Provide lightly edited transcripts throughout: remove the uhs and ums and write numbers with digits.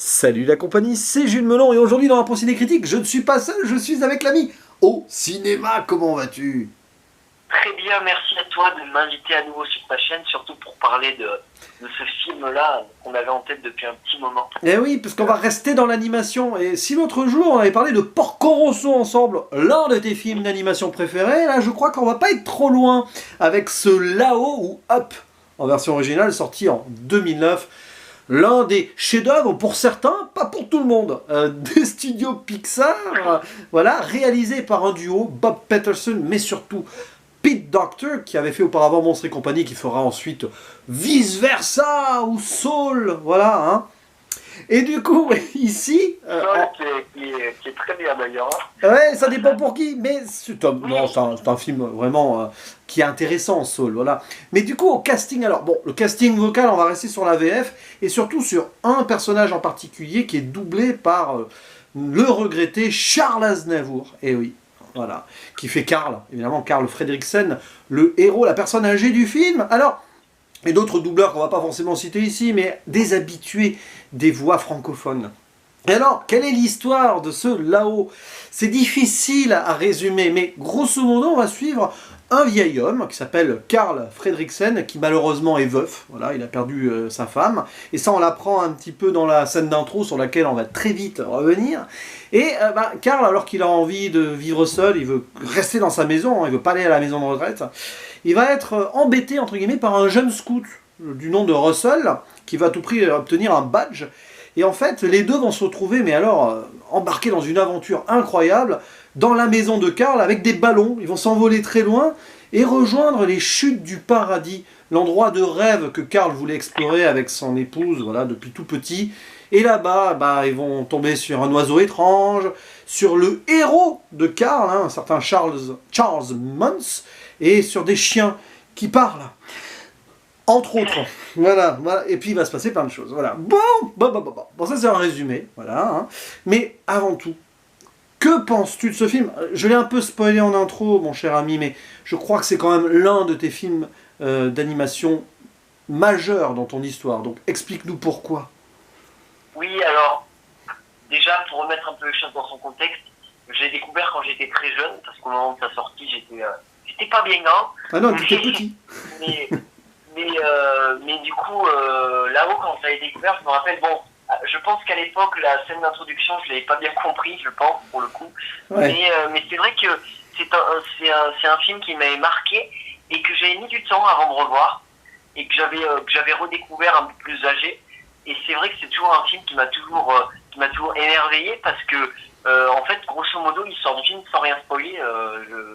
Salut la compagnie, c'est Jules Melon et aujourd'hui dans la pensée des critiques, je ne suis pas seul, je suis avec l'ami au cinéma, comment vas-tu? Très bien, merci à toi de m'inviter à nouveau sur ta chaîne, surtout pour parler de ce film-là qu'on avait en tête depuis un petit moment. Eh oui, parce qu'on va rester dans l'animation, et si l'autre jour on avait parlé de Porco Rosso ensemble, l'un de tes films d'animation préférés, là je crois qu'on va pas être trop loin avec ce Lao ou Up, en version originale, sorti en 2009. L'un des chefs-d'œuvre pour certains, pas pour tout le monde, des studios Pixar, voilà, réalisé par un duo, Bob Peterson, mais surtout Pete Docter, qui avait fait auparavant Monstres et compagnie, qui fera ensuite Vice Versa ou Soul, voilà, hein. Et du coup, ici, Sol qui est très bien d'ailleurs, ouais, ça dépend pour qui, mais non, Oui, c'est un film vraiment qui est intéressant, Soul, voilà. Mais du coup, au casting, alors bon, le casting vocal, on va rester sur la VF, et surtout sur un personnage en particulier qui est doublé par le regretté Charles Aznavour, et oui, voilà, qui fait Karl, évidemment, Karl Fredricksen, le héros, la personne âgée du film. Alors, et d'autres doubleurs qu'on va pas forcément citer ici, mais des habitués des voix francophones. Et alors, quelle est l'histoire de ce Lao? C'est difficile à résumer, mais grosso modo, on va suivre un vieil homme qui s'appelle Karl Fredricksen, qui malheureusement est veuf. Voilà, il a perdu sa femme. Et ça, on l'apprend un petit peu dans la scène d'intro sur laquelle on va très vite revenir. Et Karl, alors qu'il a envie de vivre seul, il veut rester dans sa maison, hein, il veut pas aller à la maison de retraite, il va être embêté, entre guillemets, par un jeune scout du nom de Russell, qui va à tout prix obtenir un badge. Et en fait, les deux vont se retrouver, mais alors, embarqués dans une aventure incroyable, dans la maison de Karl, avec des ballons. Ils vont s'envoler très loin et rejoindre les chutes du paradis, l'endroit de rêve que Karl voulait explorer avec son épouse, voilà, depuis tout petit. Et là-bas, ils vont tomber sur un oiseau étrange, sur le héros de Karl, hein, un certain Charles Muntz, et sur des chiens qui parlent. Entre autres. Voilà, voilà. Et puis il va se passer plein de choses. Voilà. Bon, ça c'est un résumé. Voilà. Hein. Mais avant tout, que penses-tu de ce film? Je l'ai un peu spoilé en intro, mon cher ami, mais je crois que c'est quand même l'un de tes films d'animation majeurs dans ton histoire. Donc explique-nous pourquoi. oui, alors déjà pour remettre un peu les choses dans son contexte, je l'ai découvert quand j'étais très jeune, parce qu'au moment de sa sortie, j'étais pas bien grand, Ah non, tu étais mais, petit. mais, mais du coup, là-haut, quand je l'avais découvert, je me rappelle, bon, je pense qu'à l'époque, la scène d'introduction, je l'avais pas bien compris, je pense, pour le coup. Ouais. Mais c'est vrai que c'est un film qui m'avait marqué et que j'avais mis du temps avant de revoir et que j'avais redécouvert un peu plus âgé. Et c'est vrai que c'est toujours un film qui m'a toujours émerveillé parce que, en fait, grosso modo, il sort du film sans rien spoiler.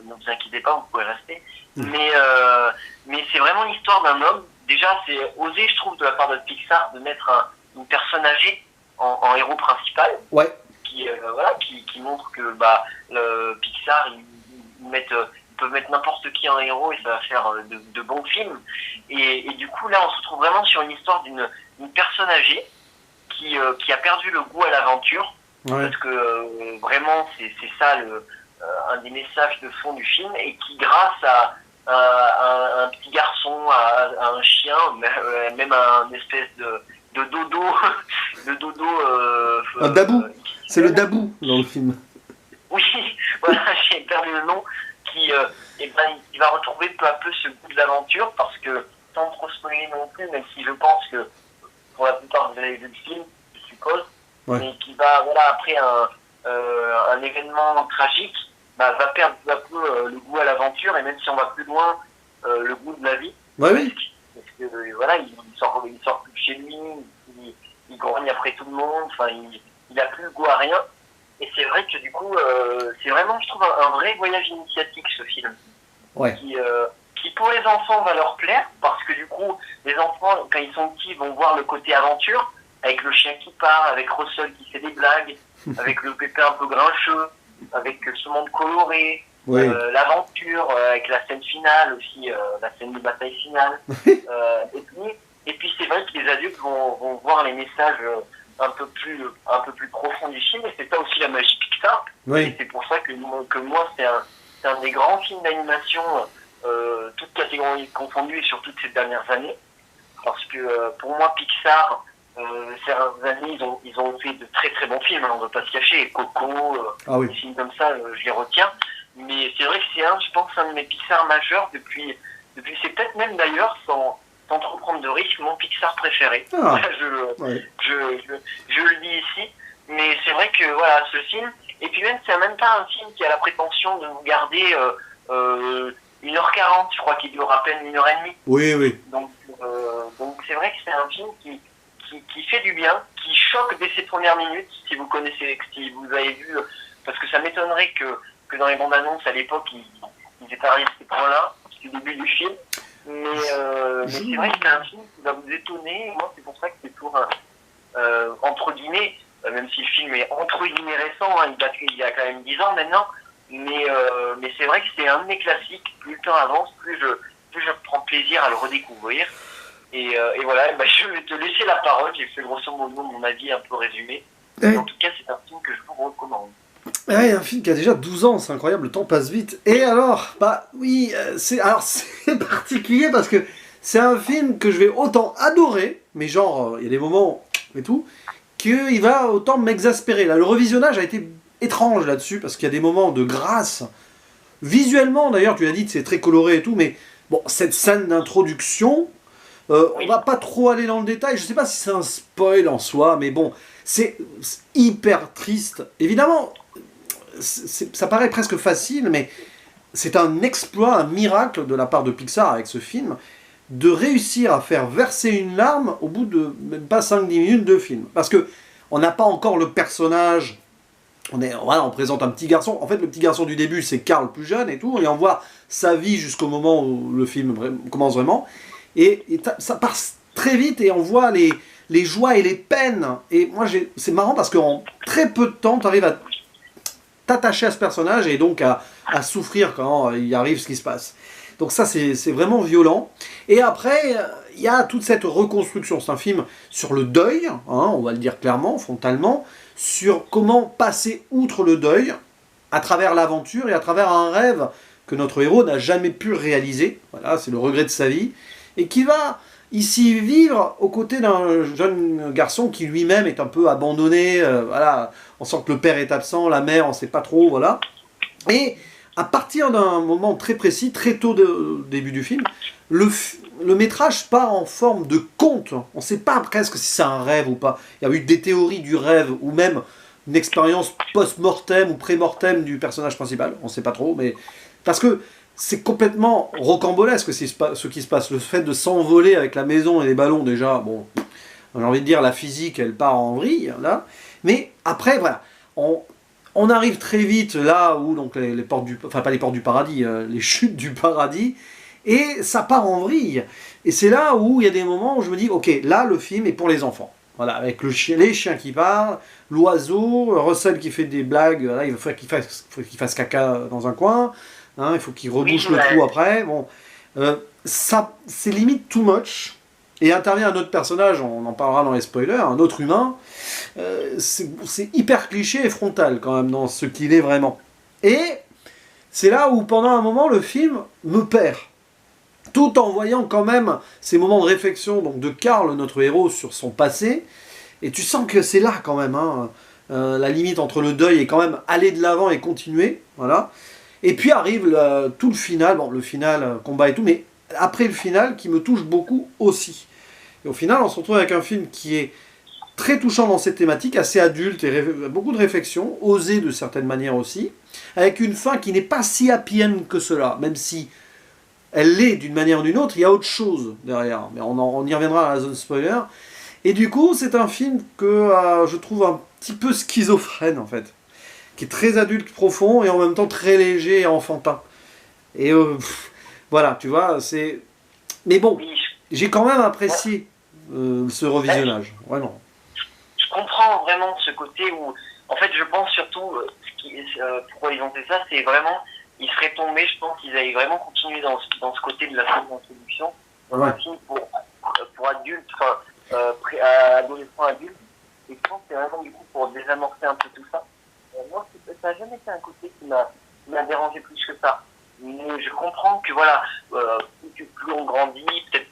Ne vous inquiétez pas, vous pouvez rester. Mais c'est vraiment l'histoire d'un homme. Déjà, c'est osé, je trouve, de la part de Pixar, de mettre une personne âgée en héros principal, Ouais. qui montre que le Pixar, ils peuvent mettre n'importe qui en héros et ça va faire de bons films. Et du coup, là, on se retrouve vraiment sur une histoire d'une personne âgée qui a perdu le goût à l'aventure, Ouais. parce que vraiment, c'est ça un des messages de fond du film, et qui, grâce à un petit garçon, à un chien, même à un espèce de dodo, de dodo. Un dabou. C'est le dabou dans le film. Oui, voilà, j'ai perdu le nom, il va retrouver peu à peu ce goût de l'aventure, parce que, sans trop spoiler non plus, même si je pense que pour la plupart vous avez vu le film, je suppose, Ouais. mais qui va, voilà, après un événement tragique, va perdre peu à peu le goût à l'aventure, et même si on va plus loin, le goût de la vie, Ouais, oui. presque. Parce que voilà, il sort plus de chez lui, il grogne après tout le monde, enfin, il a plus le goût à rien. Et c'est vrai que du coup, c'est vraiment, je trouve, un vrai voyage initiatique, ce film, Ouais. qui pour les enfants va leur plaire, parce que du coup, les enfants, quand ils sont petits, vont voir le côté aventure, avec le chien qui part, avec Russell qui fait des blagues, avec le pépé un peu grincheux, avec ce monde coloré, Oui. l'aventure, avec la scène finale aussi, la scène de bataille finale. Et puis c'est vrai que les adultes vont voir les messages un peu plus profonds du film, et c'est ça aussi la magie Pixar. Et Oui. c'est pour ça que moi, c'est un des grands films d'animation, toutes catégories confondues, et sur toutes ces dernières années. Parce que pour moi, Pixar, Ces années, ils ont fait de très très bons films, hein, on ne va pas se cacher. Coco, Ah oui. des films comme ça, je les retiens. Mais c'est vrai que c'est je pense, un de mes Pixar majeurs c'est peut-être même d'ailleurs, sans trop prendre de risques, mon Pixar préféré. Ah, je, ouais. je le dis ici. Mais c'est vrai que voilà, ce film, et puis même, c'est même pas un film qui a la prétention de vous garder 1h40, je crois qu'il dure à peine 1h30. Oui, oui. Donc c'est vrai que c'est un film qui fait du bien, qui choque dès ses premières minutes, si vous connaissez, si vous avez vu, parce que ça m'étonnerait que dans les bandes annonces à l'époque, ils étaient arrivés à ce point-là, du début du film. Mais c'est vrai que c'est un film qui va vous étonner, et moi c'est pour ça que c'est toujours entre guillemets, même si le film est entre guillemets récent, hein, il y a quand même 10 ans maintenant, mais c'est vrai que c'est un de mes classiques, plus le temps avance, plus je prends plaisir à le redécouvrir. Et voilà, bah, je vais te laisser la parole, j'ai fait grosso modo mon avis un peu résumé. Ouais. En tout cas, c'est un film que je vous recommande. Ouais, un film qui a déjà 12 ans, c'est incroyable, le temps passe vite. Et alors, bah oui, c'est particulier parce que c'est un film que je vais autant adorer, mais genre, il y a des moments et tout, qu'il va autant m'exaspérer. Là, le revisionnage a été étrange là-dessus, parce qu'il y a des moments de grâce. Visuellement, d'ailleurs, tu l'as dit, c'est très coloré et tout, mais bon, cette scène d'introduction, on va pas trop aller dans le détail, je sais pas si c'est un spoil en soi, mais bon, c'est hyper triste. Évidemment, ça paraît presque facile, mais c'est un exploit, un miracle de la part de Pixar avec ce film, de réussir à faire verser une larme au bout de même pas 5-10 minutes de film. Parce que on n'a pas encore le personnage, voilà, on présente un petit garçon. En fait, le petit garçon du début, c'est Carl plus jeune et tout, et on voit sa vie jusqu'au moment où le film commence vraiment. Et ça part très vite et on voit les joies et les peines. Et moi, c'est marrant parce qu'en très peu de temps, tu arrives à t'attacher à ce personnage et donc à souffrir quand il arrive ce qui se passe. Donc ça, c'est vraiment violent. Et après, il y a toute cette reconstruction. C'est un film sur le deuil, hein, on va le dire clairement, frontalement, sur comment passer outre le deuil à travers l'aventure et à travers un rêve que notre héros n'a jamais pu réaliser. Voilà, c'est le regret de sa vie. Et qui va ici vivre aux côtés d'un jeune garçon qui lui-même est un peu abandonné. Voilà, on sent que le père est absent, la mère, on ne sait pas trop, voilà. Et à partir d'un moment très précis, très tôt au début du film, le métrage part en forme de conte. On ne sait pas presque si c'est un rêve ou pas. Il y a eu des théories du rêve ou même une expérience post-mortem ou pré-mortem du personnage principal. On ne sait pas trop, mais parce que c'est complètement rocambolesque ce qui se passe. Le fait de s'envoler avec la maison et les ballons, déjà, bon, j'ai envie de dire, la physique, elle part en vrille, là. Mais après, voilà, on arrive très vite là où donc les portes du, enfin pas les portes du paradis, les chutes du paradis, et ça part en vrille. Et c'est là où il y a des moments où je me dis, ok, là le film est pour les enfants. Voilà, avec les chiens qui parlent, l'oiseau, Russell qui fait des blagues, là, il faut qu'il fasse caca dans un coin, hein, il faut qu'il rebouche le trou après. Bon, ça, c'est limite too much. Et intervient un autre personnage, on en parlera dans les spoilers, un autre humain. C'est hyper cliché et frontal quand même dans ce qu'il est vraiment. Et c'est là où pendant un moment le film me perd. Tout en voyant quand même ces moments de réflexion donc de Carl, notre héros, sur son passé. Et tu sens que c'est là quand même, hein, la limite entre le deuil et quand même aller de l'avant et continuer. Voilà. Et puis arrive tout le final, bon le final, combat et tout, mais après le final qui me touche beaucoup aussi. Et au final, on se retrouve avec un film qui est très touchant dans cette thématique, assez adulte et beaucoup de réflexion, osé de certaines manières aussi, avec une fin qui n'est pas si happy end que cela, même si elle l'est d'une manière ou d'une autre, il y a autre chose derrière. Mais on y reviendra à la zone spoiler. Et du coup, c'est un film que je trouve un petit peu schizophrène en fait, qui est très adulte, profond et en même temps très léger et enfantin. Et voilà, tu vois, c'est. Mais bon, j'ai quand même apprécié ce revisionnage, vraiment. Je comprends vraiment ce côté où, en fait, je pense surtout, pourquoi ils ont fait ça, c'est vraiment, ils seraient tombés, je pense qu'ils avaient vraiment continué dans ce côté de la film d'introduction, dans un film pour adultes, enfin, adolescents adultes, et je pense que c'est vraiment du coup pour désamorcer un peu tout ça. Moi, ça n'a jamais été un côté qui m'a dérangé plus que ça. Mais je comprends que voilà, plus on grandit, peut-être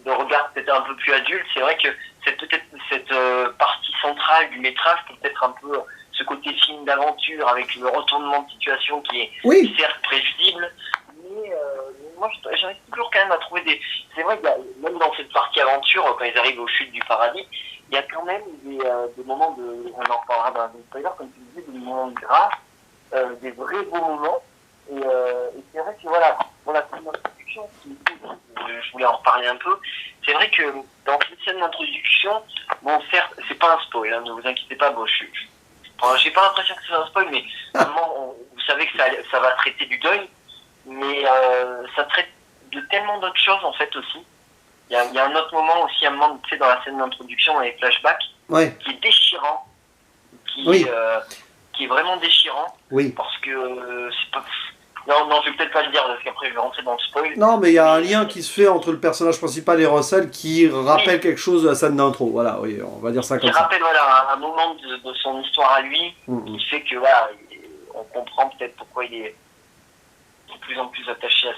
de regard peut-être un peu plus adulte, c'est vrai que peut-être cette partie centrale du métrage, peut-être un peu ce côté film d'aventure avec le retournement de situation qui est certes prévisible, mais moi j'arrive toujours quand même à trouver des... C'est vrai que même dans cette partie aventure, quand ils arrivent aux chutes du paradis, il y a quand même des moments de... On en parlera dans un spoiler, comme tu disais, des moments de grâce, des vrais beaux moments. Et c'est vrai que voilà, pour la scène d'introduction, je voulais en reparler un peu, c'est vrai que dans cette scène d'introduction, bon certes, c'est pas un spoil, hein, ne vous inquiétez pas, bon, j'ai pas l'impression que c'est un spoil, mais vraiment, vous savez que ça va traiter du deuil, mais ça traite de tellement d'autres choses en fait aussi. Il y a un autre moment aussi, un moment, tu sais, dans la scène d'introduction, dans les flashbacks, qui est déchirant, qui est vraiment déchirant, parce que c'est pas... Non, je vais peut-être pas le dire, parce qu'après je vais rentrer dans le spoil. Non, mais il y a un lien qui se fait entre le personnage principal et Russell qui rappelle quelque chose de la scène d'intro. Voilà, oui, on va dire ça comme ça. Qui rappelle voilà, un moment de son histoire à lui, qui fait que voilà, on comprend peut-être pourquoi il est de plus en plus attaché à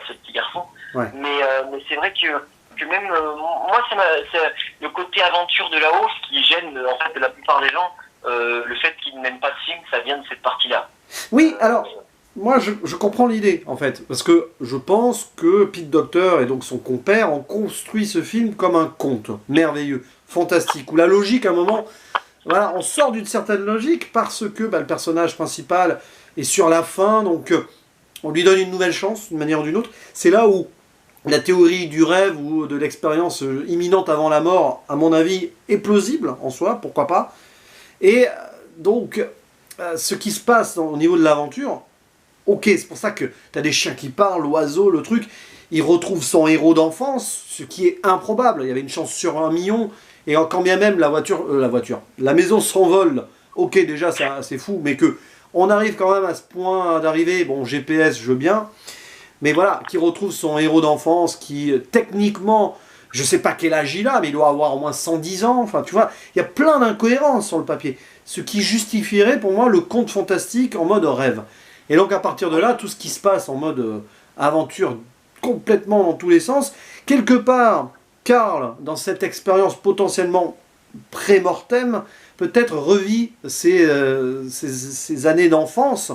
ce petit garçon. Mais c'est vrai que même moi, c'est le côté aventure de là-haut, ce qui gêne en fait la plupart des gens, le fait qu'ils n'aiment pas ce film, ça vient de cette partie-là. Oui, alors... Moi, je comprends l'idée, en fait, parce que je pense que Pete Docter et donc son compère ont construit ce film comme un conte merveilleux, fantastique, où la logique, à un moment, voilà, on sort d'une certaine logique parce que le personnage principal est sur la fin, donc on lui donne une nouvelle chance, d'une manière ou d'une autre. C'est là où la théorie du rêve ou de l'expérience imminente avant la mort, à mon avis, est plausible en soi, pourquoi pas. Et donc, ce qui se passe au niveau de l'aventure... Ok, c'est pour ça que tu as des chiens qui parlent, l'oiseau, le truc. Il retrouve son héros d'enfance, ce qui est improbable. Il y avait une chance sur 1 million. Et quand bien même la maison s'envole, ok, déjà c'est fou, mais que on arrive quand même à ce point d'arrivée, bon, GPS, je veux bien, mais voilà, qui retrouve son héros d'enfance, qui techniquement, je sais pas quel âge il a, mais il doit avoir au moins 110 ans. Enfin, tu vois, il y a plein d'incohérences sur le papier. Ce qui justifierait pour moi le conte fantastique en mode rêve. Et donc à partir de là, tout ce qui se passe en mode aventure complètement dans tous les sens, quelque part, Carl, dans cette expérience potentiellement pré-mortem, peut-être revit ses années d'enfance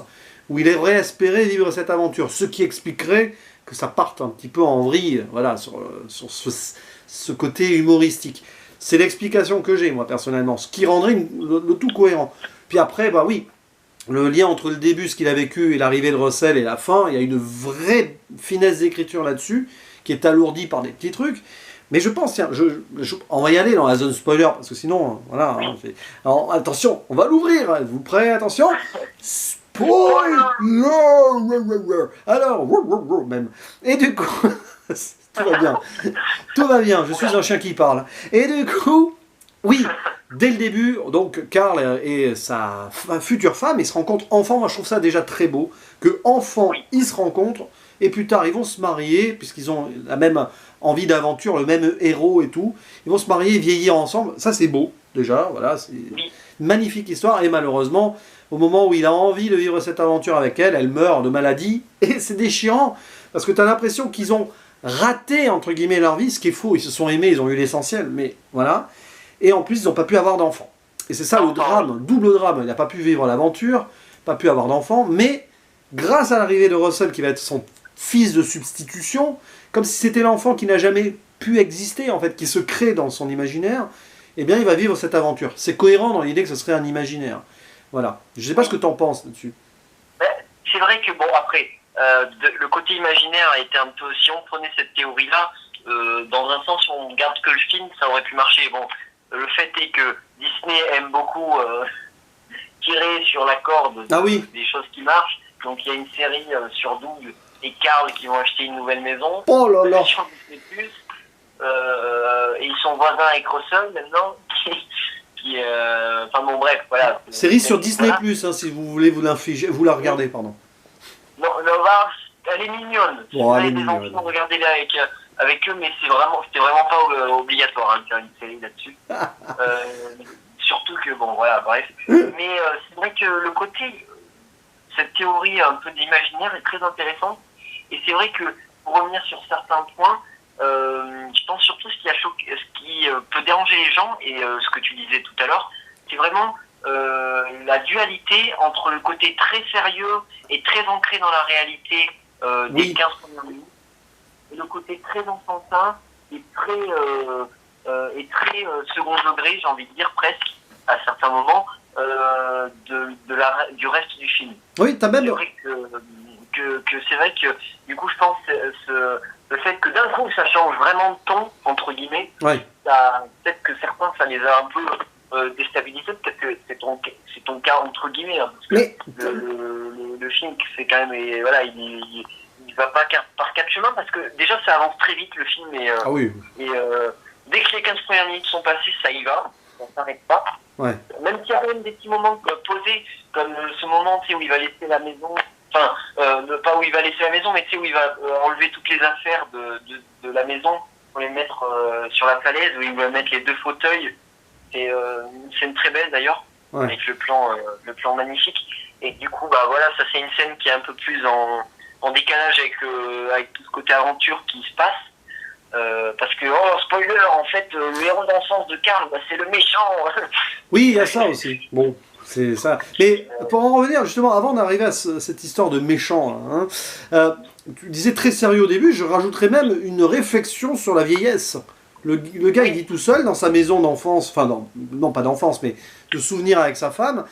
où il aurait espéré vivre cette aventure. Ce qui expliquerait que ça parte un petit peu en vrille, voilà, sur ce côté humoristique. C'est l'explication que j'ai, moi, personnellement, ce qui rendrait le tout cohérent. Puis après, bah oui, le lien entre le début, ce qu'il a vécu, et l'arrivée de Russell et la fin, il y a une vraie finesse d'écriture là-dessus, qui est alourdie par des petits trucs. Mais je pense, tiens, on va y aller dans la zone spoiler, parce que sinon, voilà. Hein, alors, attention, on va l'ouvrir. Êtes-vous prêts? Attention. Spoiler. Alors, même. Et du coup, tout va bien. Tout va bien, je suis un chien qui parle. Et du coup, oui, dès le début, donc Carl et sa future femme, ils se rencontrent enfants. Moi, je trouve ça déjà très beau. Que enfants, ils se rencontrent. Et plus tard, ils vont se marier, puisqu'ils ont la même envie d'aventure, le même héros et tout. Ils vont se marier et vieillir ensemble. Ça, c'est beau, déjà. Voilà, c'est une magnifique histoire. Et malheureusement, au moment où il a envie de vivre cette aventure avec elle, elle meurt de maladie. Et c'est déchirant, parce que tu as l'impression qu'ils ont raté, entre guillemets, leur vie. Ce qui est faux, ils se sont aimés, ils ont eu l'essentiel. Mais voilà. Et en plus, ils n'ont pas pu avoir d'enfants. Et c'est ça le drame, double drame. Il n'a pas pu vivre l'aventure, pas pu avoir d'enfants. Mais grâce à l'arrivée de Russell, qui va être son fils de substitution, comme si c'était l'enfant qui n'a jamais pu exister, en fait, qui se crée dans son imaginaire, eh bien, il va vivre cette aventure. C'est cohérent dans l'idée que ce serait un imaginaire. Voilà. Je ne sais pas ce que tu en penses là-dessus. C'est vrai que, bon, après, le côté imaginaire a été un peu... Si on prenait cette théorie-là, dans un sens, on regarde que le film, ça aurait pu marcher. Bon, le fait est que Disney aime beaucoup tirer sur la corde des choses qui marchent. Donc, il y a une série sur Doug et Carl qui vont acheter une nouvelle maison. Oh là là. Sur Disney+, et ils sont voisins avec Russell maintenant. Enfin bon, bref, voilà. Série sur Disney+, hein, si vous voulez vous la regarder, pardon. Non, elle est mignonne. Si vous avez des enfants, regardez-la avec eux, mais c'était vraiment pas obligatoire de faire une série là-dessus. Surtout que, bon, voilà, bref. Mais c'est vrai que le côté, cette théorie un peu d'imaginaire est très intéressante. Et c'est vrai que, pour revenir sur certains points, je pense surtout ce qui peut déranger les gens, et ce que tu disais tout à l'heure, c'est vraiment la dualité entre le côté très sérieux et très ancré dans la réalité des 15 premières minutes, et le côté très enfantin et très second degré, j'ai envie de dire presque, à certains moments, du reste du film. Oui, t'as même... C'est vrai que c'est vrai que, du coup, je pense le fait que d'un coup, ça change vraiment de ton, entre guillemets, peut-être que certains, ça les a un peu déstabilisés, peut-être que c'est ton cas, entre guillemets, hein, parce que le film, c'est quand même, et voilà, il va pas par quatre chemins, parce que déjà, ça avance très vite, le film, et dès que les 15 premières minutes sont passées, ça y va, ça s'arrête pas. Ouais. Même s'il y a quand même des petits moments posés, comme ce moment, tu sais, où il va laisser la maison, enfin, pas où il va laisser la maison, mais tu sais, où il va enlever toutes les affaires de la maison pour les mettre sur la falaise, où il va mettre les 2 fauteuils. C'est une scène très belle d'ailleurs, avec le plan magnifique. Et du coup, bah voilà, ça c'est une scène qui est un peu plus en décalage avec tout ce côté aventure qui se passe. Parce que, spoiler, en fait, le héros d'enfance de Karl, bah, c'est le méchant. Oui, il y a ça aussi. Bon, c'est ça. Mais pour en revenir, justement, avant d'arriver à cette histoire de méchant, hein, tu disais très sérieux au début, je rajouterais même une réflexion sur la vieillesse. Le gars, il vit tout seul dans sa maison d'enfance, enfin, non pas d'enfance, mais de souvenirs avec sa femme,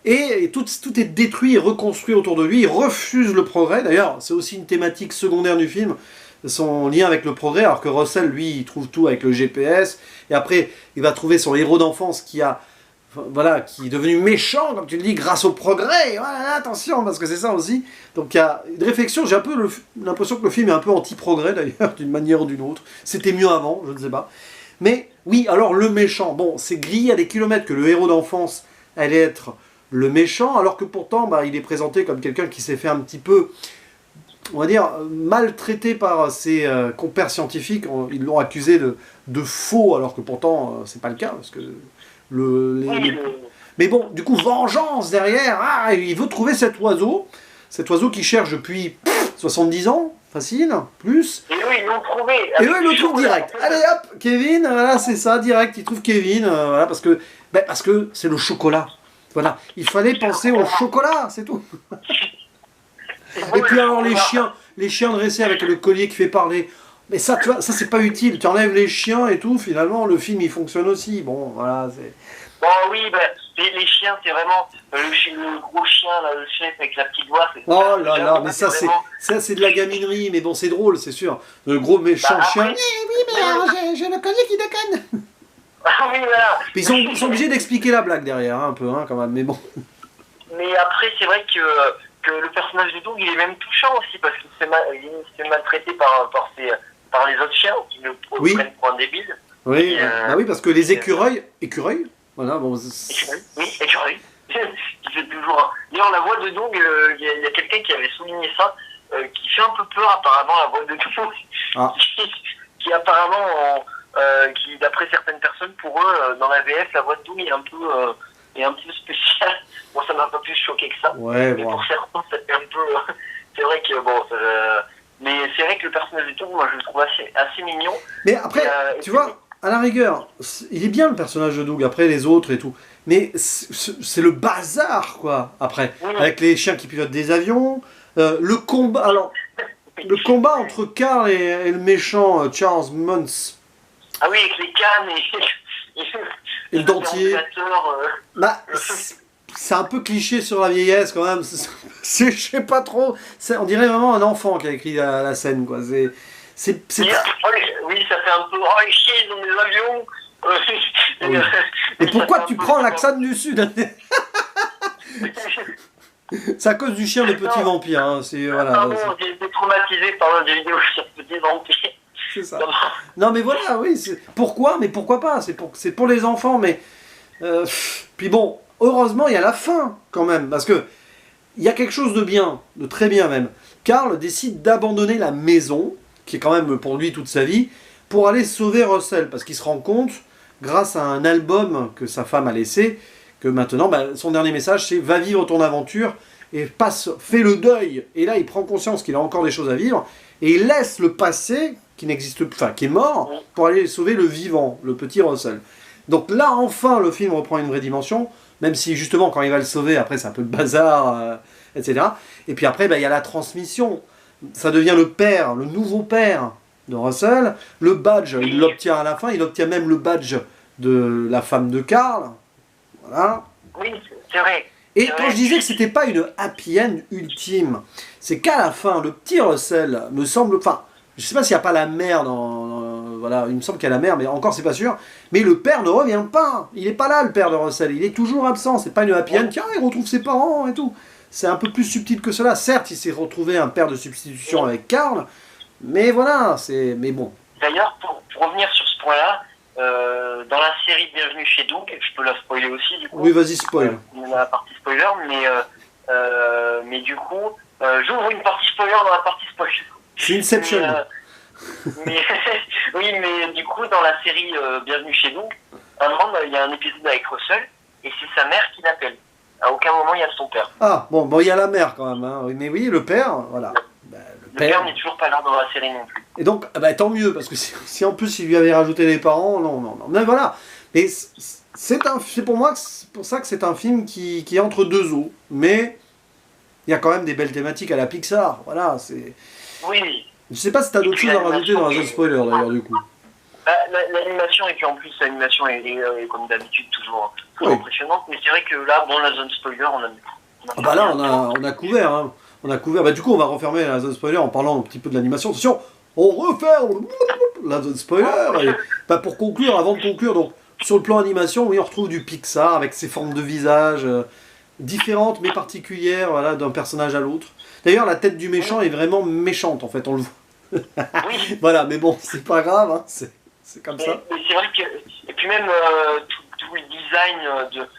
et tout est détruit et reconstruit autour de lui, il refuse le progrès. D'ailleurs, c'est aussi une thématique secondaire du film, son lien avec le progrès, alors que Russell, lui, il trouve tout avec le GPS, et après, il va trouver son héros d'enfance qui est devenu méchant, comme tu le dis, grâce au progrès. Voilà, attention, parce que c'est ça aussi. Donc il y a une réflexion, j'ai un peu l'impression que le film est un peu anti-progrès, d'ailleurs, d'une manière ou d'une autre. C'était mieux avant, je ne sais pas. Mais oui, alors le méchant, bon, c'est grillé à des kilomètres que le héros d'enfance allait être le méchant, alors que pourtant, bah, il est présenté comme quelqu'un qui s'est fait un petit peu, on va dire, maltraité par ses compères scientifiques. Ils l'ont accusé de faux, alors que pourtant, c'est pas le cas, parce que mais bon, du coup, vengeance derrière, il veut trouver cet oiseau qui cherche depuis 70 ans, facile, plus. Et eux, ils l'ont trouvé. Et eux, ils le trouvent direct. Allez hop, Kevin, voilà, c'est ça, direct, ils trouvent Kevin, voilà, parce que c'est le chocolat. Voilà, il fallait penser au chocolat, c'est tout. Et puis alors les chiens dressés avec le collier qui fait parler. Mais ça, tu vois, ça c'est pas utile. Tu enlèves les chiens et tout, finalement, le film il fonctionne aussi. Bon, voilà, c'est... Bon, oui, les chiens, c'est vraiment le gros chien, là, le chef avec la petite voix. Oh là là, mais ça c'est de la gaminerie, mais bon, c'est drôle, c'est sûr. Le gros méchant chien. Oui, mais alors, j'ai le collier qui déconne. Oui, voilà. Puis ils sont obligés d'expliquer la blague derrière, hein, un peu, hein, quand même, mais bon. Mais après, c'est vrai que le personnage de Doug, il est même touchant aussi, parce qu'il se fait maltraiter par les autres chiens, qui le prennent pour un débile. Oui, oui, parce que les écureuils, voilà, bon. Écureuil. Il fait toujours. D'ailleurs, la voix de Doug, il y a quelqu'un qui avait souligné ça, qui fait un peu peur apparemment, la voix de Doug, qui apparemment, qui d'après certaines personnes, pour eux, dans la VF, la voix de Doug est un peu spéciale. Bon, ça m'a pas plus choqué que ça. Ouais, mais pour certains, c'était un peu. C'est vrai que bon. Mais c'est vrai que le personnage de Doug, moi, je le trouve assez mignon. Mais après, tu vois. À la rigueur, il est bien le personnage de Doug, après les autres et tout. Mais c'est le bazar, quoi, après. Oui. Avec les chiens qui pilotent des avions. Le combat entre Carl et le méchant Charles Muntz. Ah oui, avec les cannes et le dentier. C'est un peu cliché sur la vieillesse, quand même. Je sais pas trop. On dirait vraiment un enfant qui a écrit la scène, quoi. Oui, ça fait un peu les chiens dans les avions. Et pourquoi tu prends l'accent du Sud? C'est à cause du chien de Petit Vampire. Hein. J'ai été traumatisé par des vidéos sur Petit Vampire. C'est ça. Non mais voilà, oui. Pourquoi? Mais pourquoi pas? C'est pour les enfants, mais... Puis bon, heureusement, il y a la fin, quand même. Parce que il y a quelque chose de bien, de très bien même. Karl décide d'abandonner la maison, qui est quand même pour lui toute sa vie, pour aller sauver Russell, parce qu'il se rend compte, grâce à un album que sa femme a laissé, que maintenant, son dernier message, c'est « Va vivre ton aventure » et fais le deuil. Et là, il prend conscience qu'il a encore des choses à vivre, et il laisse le passé, qui n'existe plus, enfin qui est mort, Oui. pour aller sauver le vivant, le petit Russell. Donc là, enfin, le film reprend une vraie dimension, même si justement, quand il va le sauver, après, c'est un peu le bazar, etc. Et puis après, bah, il y a la transmission. Ça devient le père, le nouveau père de Russell. Le badge, il l'obtient à la fin. Il obtient même le badge de la femme de Carl. Voilà. Oui, c'est vrai. Et C'est quand vrai. je disais que c'était pas une happy end ultime, c'est qu'à la fin, le petit Russell me semble... Enfin, je sais pas s'il n'y a pas la mère voilà, il me semble qu'il y a la mère, mais encore c'est pas sûr. Mais le père ne revient pas. Il n'est pas là, le père de Russell. Il est toujours absent. C'est pas une happy end. Tiens, il retrouve ses parents et tout. C'est un peu plus subtil que cela. Certes, il s'est retrouvé un père de substitution avec Carl, mais voilà, c'est... Mais bon. D'ailleurs, pour revenir sur ce point-là, dans la série Bienvenue chez Doug, je peux la spoiler aussi du coup. Oui, vas-y, spoil. Dans la partie spoiler, mais du coup, j'ouvre une partie spoiler dans la partie spoiler. C'est Inception. Mais, oui, mais du coup, dans la série Bienvenue chez Doug, un moment, il y a un épisode avec Russell, et c'est sa mère qui l'appelle. À aucun moment, il y a son père. Ah, bon, il y a la mère quand même. Hein. Mais oui, le père, voilà. Bah, Le père n'est toujours pas là dans la série non plus. Et donc, bah, tant mieux, parce que si en plus il lui avait rajouté les parents, non. Mais voilà. Mais c'est pour moi, c'est pour ça que c'est un film qui est entre deux eaux. Mais il y a quand même des belles thématiques à la Pixar. Voilà, c'est... Oui. Je sais pas si t'as d'autres choses à rajouter dans la zone spoiler d'ailleurs, du coup. Bah, l'animation, et puis en plus, l'animation est comme d'habitude toujours Oui. impressionnante. Mais c'est vrai que là, bon, la zone spoiler, on a Ah bah là, on a couvert. Hein. On a couvert. Bah, du coup, on va refermer la zone spoiler en parlant un petit peu de l'animation. Attention, on referme la zone spoiler. Et, bah, pour conclure, avant de conclure, donc, sur le plan animation, oui, on retrouve du Pixar avec ses formes de visage différentes mais particulières, voilà, d'un personnage à l'autre. D'ailleurs, la tête du méchant est vraiment méchante, en fait, on le voit. Oui. Voilà, mais bon, c'est pas grave, hein, c'est comme ça. Mais c'est vrai que, et puis même tout le design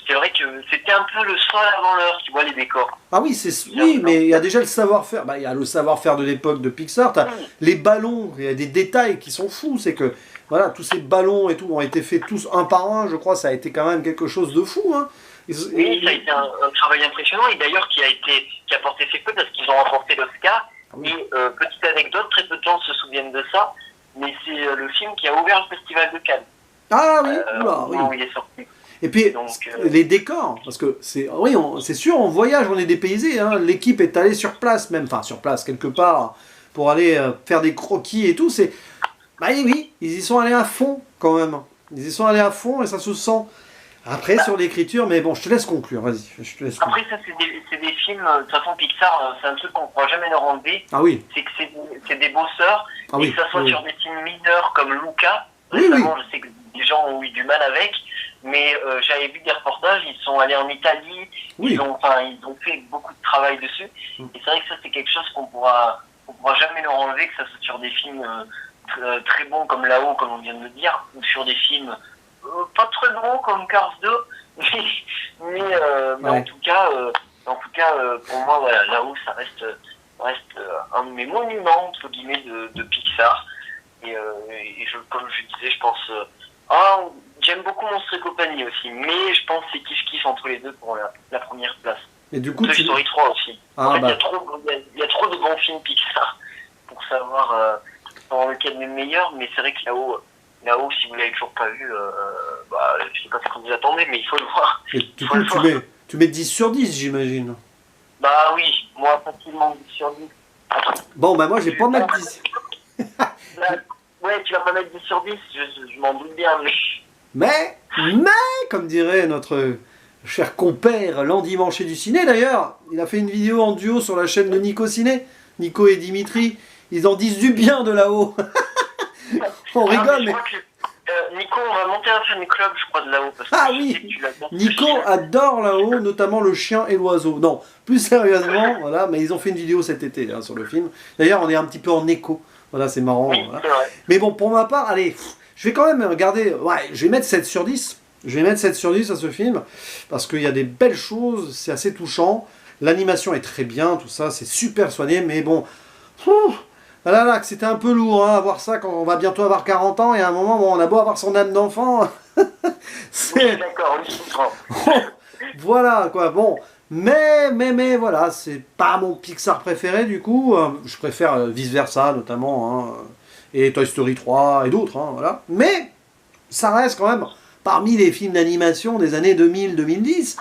c'est vrai que c'était un peu le sol avant l'heure, tu vois, les décors. Ah oui, oui, mais il y a déjà le savoir-faire. Bah, il y a le savoir-faire de l'époque de Pixar. T'as les ballons, il y a des détails qui sont fous. C'est que voilà, tous ces ballons et tout ont été faits tous un par un. Je crois, ça a été quand même quelque chose de fou. Hein. Oui, ça a été un travail impressionnant et d'ailleurs qui a porté ses fruits parce qu'ils ont remporté l'Oscar. Oui. Et petite anecdote, très peu de gens se souviennent de ça, mais c'est le film qui a ouvert le festival de Cannes. Ah oui, oula, oui. Où il est sorti. Et puis Donc, les décors, parce que c'est oui, c'est sûr, on voyage, on est dépaysé. Hein. L'équipe est allée sur place, même, enfin sur place quelque part, pour aller faire des croquis et tout. C'est, bah oui, ils y sont allés à fond quand même. Ils y sont allés à fond et ça se sent. Après sur l'écriture, mais bon, je te laisse conclure. Vas-y, je te laisse conclure. Après, ça c'est des films. De toute façon, Pixar, c'est un truc qu'on ne pourra jamais leur enlever. Ah oui. C'est que c'est des bosseurs, Ah et oui. que ça soit Oui. sur des films mineurs comme Luca. Oui, Récemment, je sais que des gens ont eu du mal avec, mais j'avais vu des reportages, ils sont allés en Italie, Oui. ils ont fait beaucoup de travail dessus. Et c'est vrai que ça, c'est quelque chose qu'on pourra jamais leur enlever, que ça soit sur des films très bons comme Là-haut, comme on vient de le dire, ou sur des films pas très bons comme Cars 2, mais Ouais. en tout cas, pour moi, voilà, Là-haut, ça reste un de mes monuments entre guillemets de Pixar. Et comme je disais, je pense, j'aime beaucoup Monstres et compagnie aussi, mais je pense que c'est kiff-kiff entre les deux pour la première place. Et du coup, Toy Story 3 aussi. Ah, En fait, bah. il y a trop de bons films Pixar pour savoir lequel est le meilleur, mais c'est vrai que Là-haut, si vous l'avez toujours pas vu, je sais pas ce que vous attendez, mais il faut le voir. Et du coup, tu mets 10 sur 10, j'imagine. Bah oui, moi facilement 10 sur 10. Bon, bah moi, j'ai pas mettre 10. Ouais, tu vas pas mettre 10 sur 10, je m'en doute bien, mais... Mais, comme dirait notre cher compère l'endimanché du ciné, d'ailleurs, il a fait une vidéo en duo sur la chaîne de Nico Ciné. Nico et Dimitri, ils en disent du bien de Là-haut. On rigole, mais... Je crois que, Nico, on va monter un fan club, je crois, de Là-haut. Parce que Ah je oui. sais que tu l'adores. Nico adore Là-haut, notamment le chien et l'oiseau. Non, plus sérieusement, voilà, mais ils ont fait une vidéo cet été hein, sur le film. D'ailleurs, on est un petit peu en écho. Voilà, c'est marrant. Oui, Voilà. c'est vrai. Mais bon, pour ma part, allez, je vais quand même regarder. Ouais, je vais mettre 7 sur 10. Je vais mettre 7 sur 10 à ce film. Parce qu'il y a des belles choses, c'est assez touchant. L'animation est très bien, tout ça, c'est super soigné. Mais bon, ah là là, que c'était un peu lourd hein, à voir ça quand on va bientôt avoir 40 ans. Et à un moment, bon, on a beau avoir son âme d'enfant. Oui, d'accord, oui, je comprends. Voilà, quoi. Bon, Mais voilà, c'est pas mon Pixar préféré du coup. Je préfère Vice Versa notamment, hein, et Toy Story 3 et d'autres, hein, voilà. Mais ça reste quand même parmi les films d'animation des années 2000-2010,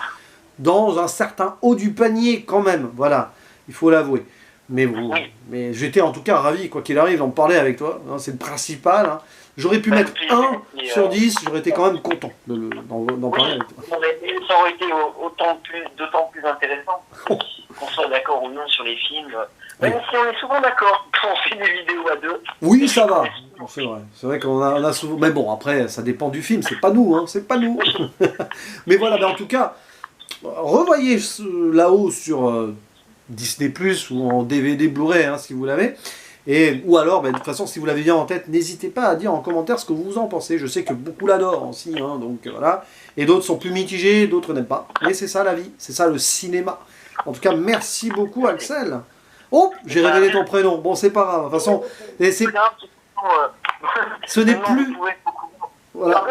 dans un certain haut du panier quand même, voilà, il faut l'avouer. Mais bon, Oui. mais j'étais en tout cas ravi, quoi qu'il arrive, d'en parler avec toi, hein, c'est le principal. Hein. J'aurais pu Bah, mettre puis, 1 et, sur 10, j'aurais été quand même content d'en parler oui, avec toi. ça aurait été d'autant plus intéressant qu'on soit d'accord ou non sur les films. Même si on est souvent d'accord quand on fait des vidéos à deux. Oui, ça va, c'est vrai. C'est vrai qu'on a souvent... Mais bon, après, ça dépend du film, c'est pas nous, hein, c'est pas nous. Mais voilà, mais en tout cas, revoyez là-haut sur Disney+, ou en DVD Blu-ray, hein, si vous l'avez. Ou alors, de toute façon, si vous l'avez bien en tête, n'hésitez pas à dire en commentaire ce que vous en pensez. Je sais que beaucoup l'adorent aussi, hein, donc voilà. Et d'autres sont plus mitigés, d'autres n'aiment pas. Mais c'est ça la vie, c'est ça le cinéma. En tout cas, merci beaucoup Axel. Oh, j'ai révélé ton prénom. Bon, c'est pas grave. De toute façon, ce n'est plus... Voilà.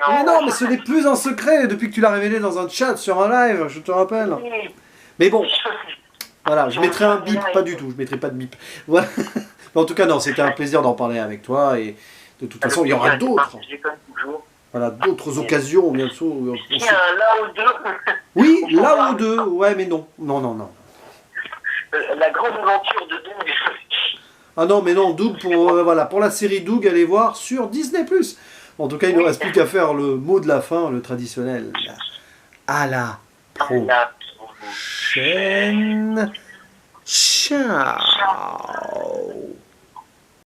Mais non, mais ce n'est plus un secret depuis que tu l'as révélé dans un chat sur un live, je te rappelle. Mais bon, voilà, je mettrai un bip, pas du tout, je mettrai pas de bip. Voilà. Mais en tout cas, non, c'était un plaisir d'en parler avec toi et de toute façon, il y aura d'autres. Voilà, d'autres occasions, bien sûr. Il y a un là ou deux. Oui, là ou deux, ouais, mais non. Non. La grande aventure de Doug. Ah non, mais non, Doug, voilà, pour la série Doug, allez voir sur Disney+. En tout cas, il ne reste plus qu'à faire le mot de la fin, le traditionnel. À la prochaine. Ciao.